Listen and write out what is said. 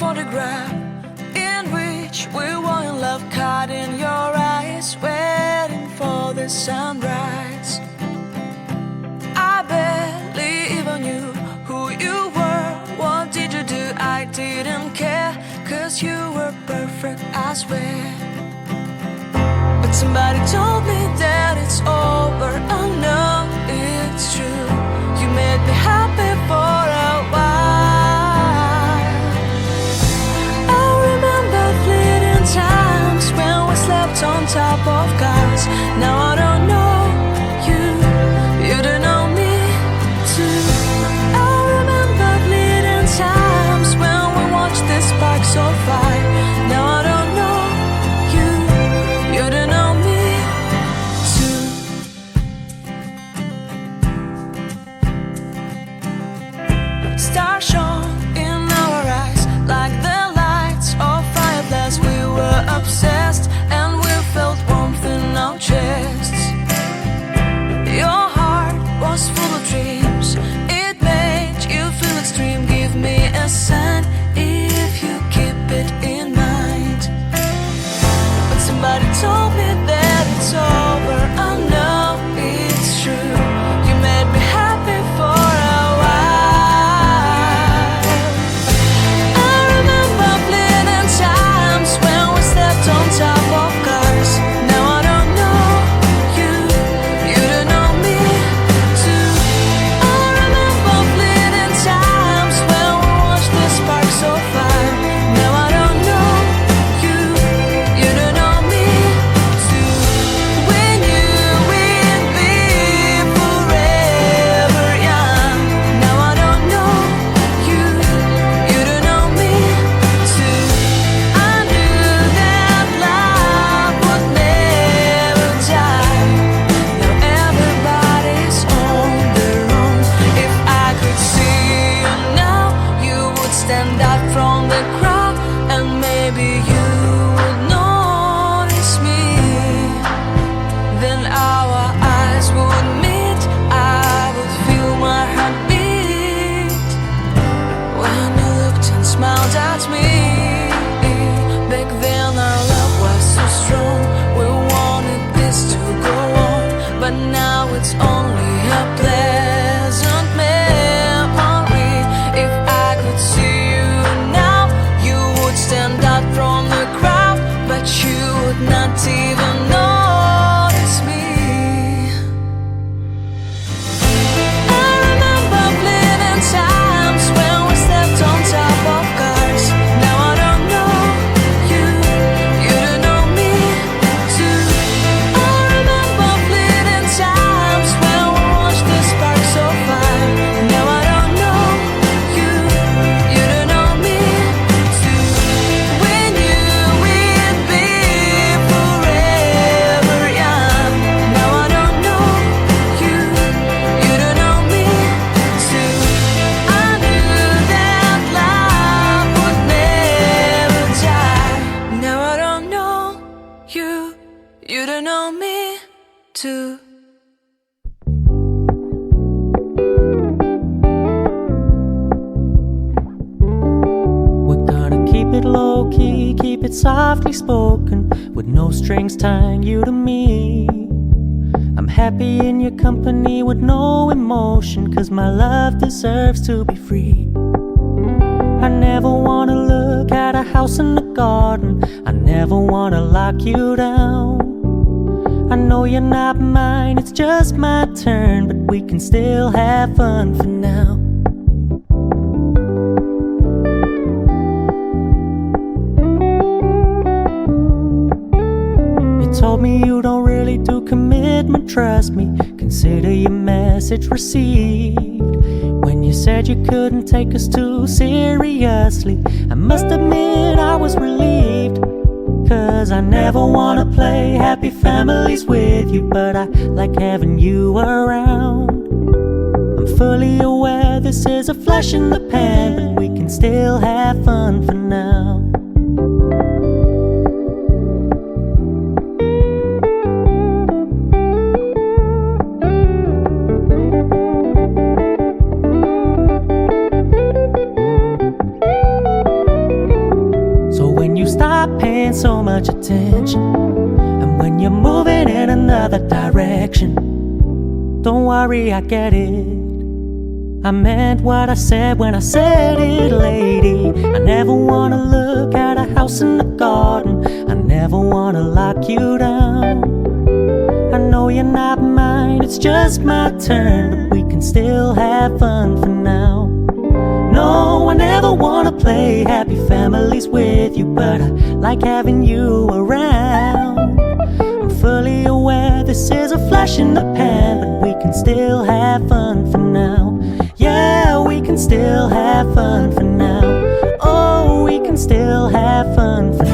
photograph in which we were in love, caught in your eyes, waiting for the sunrise. I barely even knew who you were. What did you do? I didn't care, 'cause you were perfect, I swear. But somebody told me that it's over. I know it's true. You made me happy for a while. I remember fleeting times when we slept on top of cars. Now I don't know you, you don't know me too. I remember fleeting times when we watched the sparks of fire. Now I don't know you, you don't know me too. Stars shone in our eyes like the lights of fireflies. We were obsessed and we felt warmth in our chests. Your heart was full of dreams. It made you feel extreme. Give me a sign if you keep it in mind. But somebody told me that it's over. I know it's true. You made me happy for a while. I remember fleeting times when we slept on top of cars. Now I don't know you, you don't know me too. I remember fleeting times when we watched the sparks of fire. Now I don't know you, you don't know me too. We knew we'd be forever young. Now I don't know you, you don't know me too. I knew that love would never die. Now everybody's on their own. If I could see you now, you would stand out from the crowd, and maybe you would notice me. Then our eyes would meet. I would feel my heart beat when you looked and smiled at me. Back then our love was so strong. We wanted this to go on, but now it's only a pleasant memory. If I could see you now, you would stand out from the crowd, but you would not even notice me. I remember fleeting times when we slept on top of cars. Now I don't know you, you don't know me too. I remember fleeting times when we watched the sparks of fire. Now I don't know you, you don't know me too. We knew we'd be forever young. Now I don't know you, you don't know me too. I knew that love would never die. Now I don't know you, you don't know me too. We're gonna keep it low key, keep it softly spoken, with no strings tying you to me. I'm happy in your company with no emotion, 'cause my love deserves to be free. I never wanna look at a house in the garden. I never wanna lock you down. I know you're not mine, it's just my turn, but we can still have fun for now. You told me you don't really do commitment, trust me. Consider your message received. When you said you couldn't take us too seriously, I must admit I was relieved. 'Cause I never wanna play happy families with you, but I like having you around. I'm fully aware this is a flash in the pan, but we can still have fun for now. much attention. And when you're moving in another direction, don't worry, I get it. I meant what I said when I said it, lady. I never wanna look at a house in the garden. I never wanna lock you down. I know you're not mine, it's just my turn, but we can still have fun for now. No, I never wanna play happy families with you, but I like having you around. I'm fully aware this is a flash in the pan, but we can still have fun for now. Yeah, we can still have fun for now. Oh, we can still have fun for